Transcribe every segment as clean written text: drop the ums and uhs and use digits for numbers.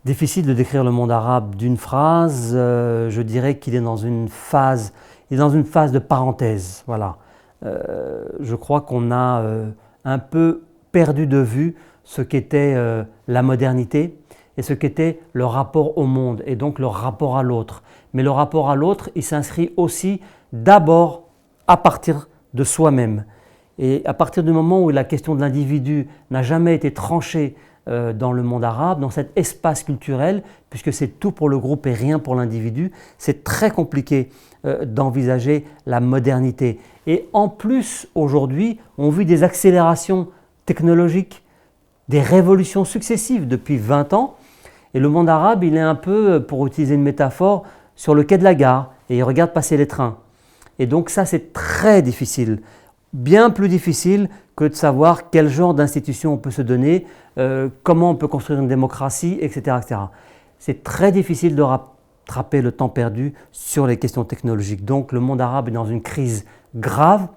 Difficile de décrire le monde arabe d'une phrase, je dirais qu'il est dans une phase, de parenthèse. Voilà. Je crois qu'on a un peu perdu de vue ce qu'était la modernité et ce qu'était le rapport au monde et donc le rapport à l'autre. Mais le rapport à l'autre, il s'inscrit aussi d'abord à partir de soi-même. Et à partir du moment où la question de l'individu n'a jamais été tranchée dans le monde arabe, dans cet espace culturel, puisque c'est tout pour le groupe et rien pour l'individu, c'est très compliqué d'envisager la modernité. Et en plus, aujourd'hui, on vit des accélérations technologiques, des révolutions successives depuis 20 ans. Et le monde arabe, il est un peu, pour utiliser une métaphore, sur le quai de la gare et il regarde passer les trains. Et donc ça, c'est très difficile. Bien plus difficile que de savoir quel genre d'institution on peut se donner, comment on peut construire une démocratie, etc. etc. C'est très difficile de rattraper le temps perdu sur les questions technologiques. Donc le monde arabe est dans une crise grave,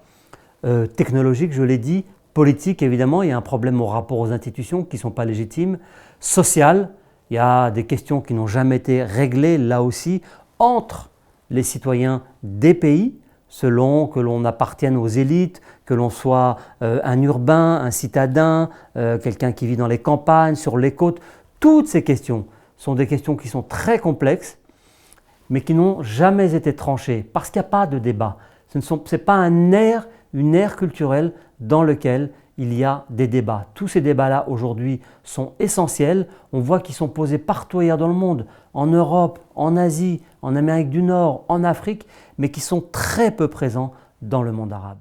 technologique, je l'ai dit, politique évidemment, il y a un problème au rapport aux institutions qui ne sont pas légitimes, social, il y a des questions qui n'ont jamais été réglées là aussi entre les citoyens des pays, selon que l'on appartienne aux élites, que l'on soit un urbain, un citadin, quelqu'un qui vit dans les campagnes, sur les côtes. Toutes ces questions sont des questions qui sont très complexes, mais qui n'ont jamais été tranchées, parce qu'il n'y a pas de débat. Ce n'est pas une ère culturelle dans laquelle il y a des débats. Tous ces débats-là aujourd'hui sont essentiels. On voit qu'ils sont posés partout ailleurs dans le monde, en Europe, en Asie, en Amérique du Nord, en Afrique, mais qui sont très peu présents dans le monde arabe.